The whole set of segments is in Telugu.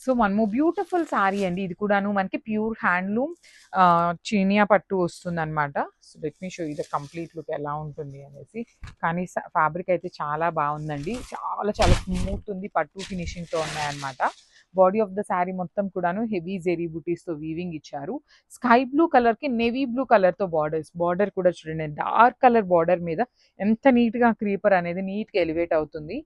So one more beautiful sorry అండి. ఇది కూడాను మనకి ప్యూర్ హ్యాండ్లూమ్ చినియా పట్టు వస్తుందన్నమాట. So let me show you the complete look ఎలా ఉంటుంది అనేసి. కానీ ఫ్యాబ్రిక్ అయితే చాలా బాగుందండి. చాలా చాలా స్మూత్ ఉంది. పట్టు ఫినిషింగ్తో ఉన్నాయన్నమాట. బాడీ ఆఫ్ ద శారీ మొత్తం కూడాను హెవీ జెరీ బుటీస్తో వీవింగ్ ఇచ్చారు. స్కై బ్లూ కలర్కి నేవీ బ్లూ కలర్తో బార్డర్ కూడా చూడండి. డార్క్ కలర్ బార్డర్ మీద ఎంత నీట్గా క్రీపర్ అనేది నీట్గా ఎలివేట్ అవుతుంది.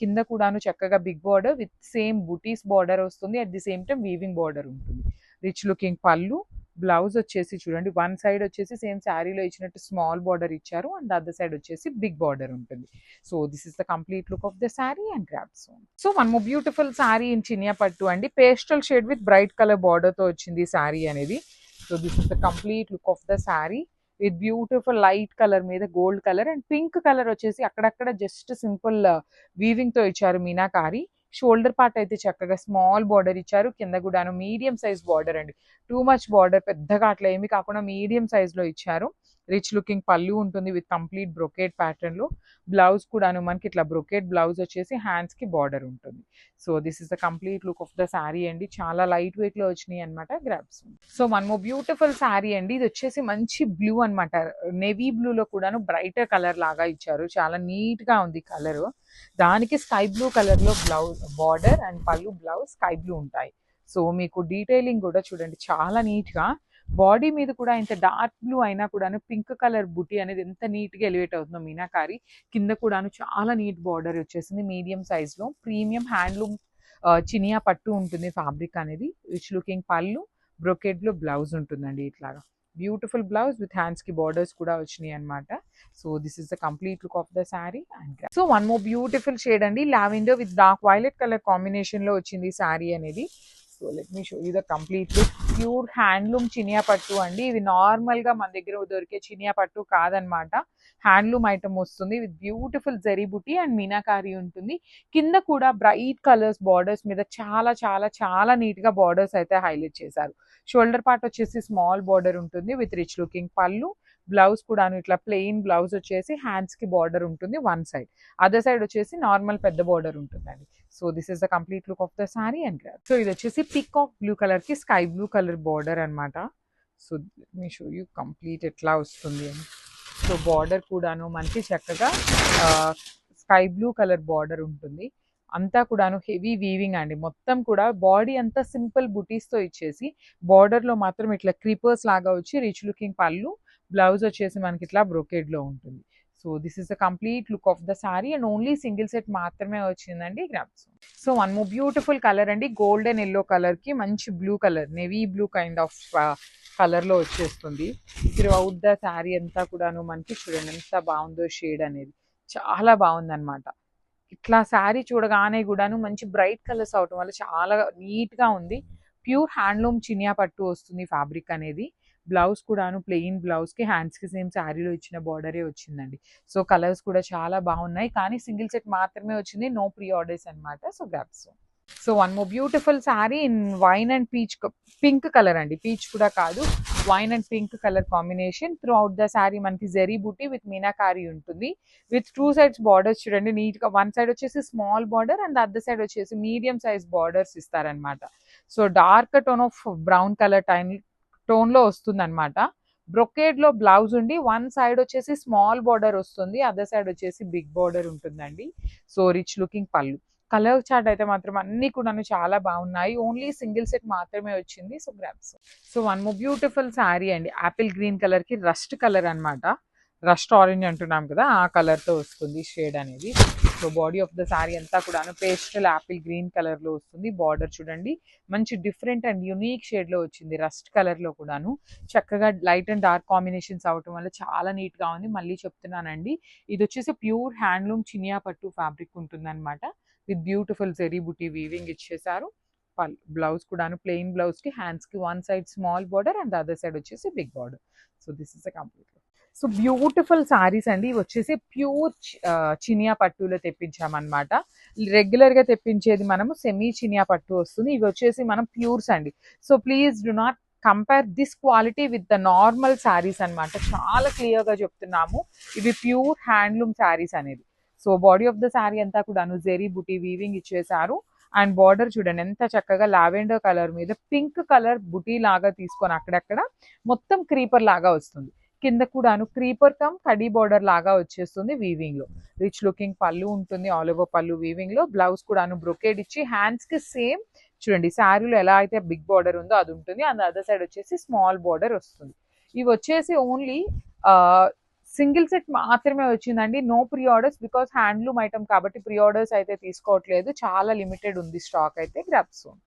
కింద కూడాను చక్కగా big border with same buttis border వస్తుంది. At the same time weaving border ఉంటుంది. రిచ్ లుకింగ్ పళ్ళు. బ్లౌజ్ వచ్చేసి చూడండి, వన్ సైడ్ వచ్చేసి సేమ్ శారీలో ఇచ్చినట్టు స్మాల్ బార్డర్ ఇచ్చారు అండ్ అదర్ సైడ్ వచ్చేసి బిగ్ బార్డర్ ఉంటుంది. So this is the complete look of the sari and grab son. So one more beautiful sari in Chiniya పట్టు అండి. Pastel shade with bright colour border తో వచ్చింది శారీ అనేది. So this is the complete look of the sari with beautiful light colour మీద gold colour and pink colour వచ్చేసి అక్కడక్కడ జస్ట్ సింపుల్ వీవింగ్ తో ఇచ్చారు మీనాకారి. షోల్డర్ పార్ట్ అయితే చక్కగా స్మాల్ బార్డర్ ఇచ్చారు. కింద కూడాను మీడియం సైజ్ బార్డర్ అండి. టూ మచ్ బార్డర్ పెద్దగా అట్లా ఏమి కాకుండా మీడియం సైజ్ లో ఇచ్చారు. రిచ్ లుకింగ్ పళ్ళు ఉంటుంది విత్ కంప్లీట్ బ్రొకేట్ ప్యాటర్న్ లో. బ్లౌజ్ కూడాను మనకి ఇట్లా బ్రొకేట్ బ్లౌజ్ వచ్చేసి హ్యాండ్స్ కి బార్డర్ ఉంటుంది. So this is the complete look of the sari అండి. చాలా లైట్ వెయిట్ లో వచ్చినాయి అనమాట grasp. So one more beautiful sari అండి. ఇది వచ్చేసి మంచి బ్లూ అనమాట. నేవీ బ్లూ లో కూడాను బ్రైటర్ కలర్ లాగా ఇచ్చారు. చాలా నీట్ గా ఉంది కలర్. దానికి స్కై బ్లూ కలర్ లో బ్లౌజ్ బార్డర్ అండ్ పళ్ళు బ్లౌజ్ స్కై బ్లూ ఉంటాయి. సో మీకు డీటెయిలింగ్ కూడా చూడండి చాలా నీట్ గా. బాడీ మీద కూడా ఇంత డార్క్ బ్లూ అయినా కూడాను పింక్ కలర్ బుటీ అనేది ఎంత నీట్ గా ఎలివేట్ అవుతుందో మీనాకారి. కింద కూడాను చాలా నీట్ బార్డర్ వచ్చేసింది. మీడియం సైజ్ లో ప్రీమియం హ్యాండ్లూమ్ చినియా పట్టు ఉంటుంది ఫ్యాబ్రిక్ అనేది. రిచ్ లుకింగ్ పళ్ళు, బ్రొకెట్ లో బ్లౌజ్ ఉంటుందండి ఇట్లాగా. బ్యూటిఫుల్ బ్లౌజ్ విత్ హ్యాండ్స్ కి బార్డర్స్ కూడా వచ్చినాయి అనమాట. So this is the complete look of the sari and so one more beautiful shade అండి. Lavender with dark violet colour combination లో వచ్చింది శారీ అనేది. So let me show you the complete look. Pure handloom చినియా పట్టు అండి. ఇవి నార్మల్ గా మన దగ్గర దొరికే చినియా పట్టు కాదనమాట. హ్యాండ్లూమ్ ఐటమ్ వస్తుంది with beautiful zari buti and meenakari ఉంటుంది. కింద కూడా బ్రైట్ కలర్స్ బార్డర్స్ మీద చాలా చాలా చాలా నీట్ గా బార్డర్స్ అయితే హైలైట్ చేశారు. షోల్డర్ పార్ట్ వచ్చేసి స్మాల్ బార్డర్ ఉంటుంది విత్ రిచ్ లుకింగ్ పళ్ళు. బ్లౌజ్ కూడాను ఇట్లా ప్లెయిన్ బ్లౌజ్ వచ్చేసి హ్యాండ్స్ కి బార్డర్ ఉంటుంది వన్ సైడ్. అదర్ సైడ్ వచ్చేసి నార్మల్ పెద్ద బార్డర్ ఉంటుందండి. So this is the complete look of the sari and grab. So ఇది వచ్చేసి పికాక్ బ్లూ కలర్ కి స్కై బ్లూ కలర్ బార్డర్ అనమాట. So let me show you complete ఎట్లా వస్తుంది అని. సో బార్డర్ కూడాను మనకి చక్కగా స్కై బ్లూ కలర్ బార్డర్ ఉంటుంది. అంతా కూడాను హెవీ వీవింగ్ అండి. మొత్తం కూడా బాడీ అంతా సింపుల్ బుటీస్ తో ఇచ్చేసి బార్డర్ లో మాత్రం ఇట్లా క్రీపర్స్ లాగా వచ్చి రిచ్ లుకింగ్ పళ్ళు, బ్లౌజ్ వచ్చేసి మనకి ఇట్లా బ్రొకేడ్ లో ఉంటుంది. So this is the complete look of the sari and only single set మాత్రమే వచ్చిందండి grasp. So one more beautiful colour అండి. గోల్డెన్ ఎల్లో కలర్ కి మంచి blue colour, navy blue kind of colour లో వచ్చేస్తుంది. త్రూ అవుట్ ద శారీ అంతా కూడాను మనకి చూడండి ఎంత బాగుందో షేడ్ అనేది. చాలా బాగుంది అనమాట. ఇట్లా శారీ చూడగానే కూడాను మంచి బ్రైట్ కలర్స్ అవటం వల్ల చాలా నీట్ గా ఉంది. ప్యూర్ హ్యాండ్లూమ్ చినియా పట్టు వస్తుంది ఫ్యాబ్రిక్ అనేది. బ్లౌజ్ కూడాను ప్లెయిన్ బ్లౌజ్ కి హ్యాండ్స్ కి సేమ్ శారీలో ఇచ్చిన బార్డరే వచ్చిందండి. సో కలర్స్ కూడా చాలా బాగున్నాయి. కానీ సింగిల్ సెట్ మాత్రమే వచ్చింది. నో ప్రీ ఆర్డర్స్ అనమాట. So grasp. So one more beautiful sari in wine and peach, pink colour అండి. పీచ్ కూడా కాదు, wine and pink colour combination. Through out the sari మనకి జరీ బూటీ విత్ మీనాకారి ఉంటుంది. విత్ టూ సైడ్స్ బార్డర్స్ చూడండి నీట్ గా. వన్ సైడ్ వచ్చేసి small border and other side వచ్చేసి మీడియం సైజ్ బార్డర్స్ ఇస్తారనమాట. So dark tone of brown colour tone లో వస్తుంది అనమాట. బ్రొకేడ్ లో బ్లౌజ్ ఉండి వన్ సైడ్ వచ్చేసి స్మాల్ బార్డర్ వస్తుంది, అదర్ సైడ్ వచ్చేసి బిగ్ బార్డర్ ఉంటుందండి. సో రిచ్ లుకింగ్ పళ్ళు. కలర్ చార్ట్ అయితే మాత్రం అన్ని కూడా చాలా బాగున్నాయి. ఓన్లీ సింగిల్ సెట్ మాత్రమే వచ్చింది. So grasp. So one more beautiful sari అండి. యాపిల్ గ్రీన్ కలర్ కి రస్ట్ కలర్ అనమాట. రస్ట్ ఆరెంజ్ అంటున్నాం కదా, ఆ కలర్ తో వస్తుంది షేడ్ అనేది. So body of the sari అంతా కూడా పేస్టల్ యాపిల్ గ్రీన్ కలర్ లో వస్తుంది. బార్డర్ చూడండి మంచి డిఫరెంట్ అండ్ యునీక్ షేడ్ లో వచ్చింది. రస్ట్ కలర్ లో కూడాను చక్కగా లైట్ అండ్ డార్క్ కాంబినేషన్స్ అవటం వల్ల చాలా నీట్ గా ఉంది. మళ్ళీ చెప్తున్నానండి, ఇది వచ్చేసి ప్యూర్ హ్యాండ్లూమ్ చినియా పట్టు ఫ్యాబ్రిక్ ఉంటుంది అనమాట. With beautiful zari buti weaving ఇచ్చేసారు. బ్లౌజ్ కూడాను ప్లెయిన్ బ్లౌజ్ కి హ్యాండ్స్ కి one side small border and other side వచ్చేసి big border. So this is complete. So beautiful saris అండి. ఇవి వచ్చేసి ప్యూర్ చినియా పట్టులో తెప్పించామన్నమాట. రెగ్యులర్ గా తెప్పించేది మనము సెమీ చినియా పట్టు వస్తుంది. ఇవి వచ్చేసి మనం ప్యూర్స్ అండి. So please do not compare this quality with the normal saris అనమాట. చాలా క్లియర్ గా చెప్తున్నాము, ఇవి ప్యూర్ హ్యాండ్లూమ్ శారీస్ అనేది. So body of the sari అంతా కూడా జెరీ బుటీ వీవింగ్ ఇచ్చేసారు. అండ్ బార్డర్ చూడండి ఎంత చక్కగా లావెండర్ కలర్ మీద పింక్ కలర్ బుటీ లాగా తీసుకొని అక్కడక్కడ మొత్తం క్రీపర్ లాగా వస్తుంది. కింద కూడాను క్రీపర్ కమ్ కడీ బార్డర్ లాగా వచ్చేస్తుంది వీవింగ్ లో. రిచ్ లుకింగ్ పళ్ళు ఉంటుంది, ఆల్ ఓవర్ పళ్ళు వీవింగ్ లో. బ్లౌజ్ కూడాను బ్రొకేడ్ ఇచ్చి హ్యాండ్స్ కి సేమ్ చూడండి శారీలో ఎలా అయితే బిగ్ బార్డర్ ఉందో అది ఉంటుంది. అండ్ అదర్ సైడ్ వచ్చేసి స్మాల్ బార్డర్ వస్తుంది. ఇవి వచ్చేసి ఓన్లీ సింగిల్ సెట్ మాత్రమే వచ్చిందండి. No pre orders, because handloom item కాబట్టి ప్రీ ఆర్డర్స్ అయితే తీసుకోవట్లేదు. చాలా లిమిటెడ్ ఉంది స్టాక్ అయితే. Grab soon.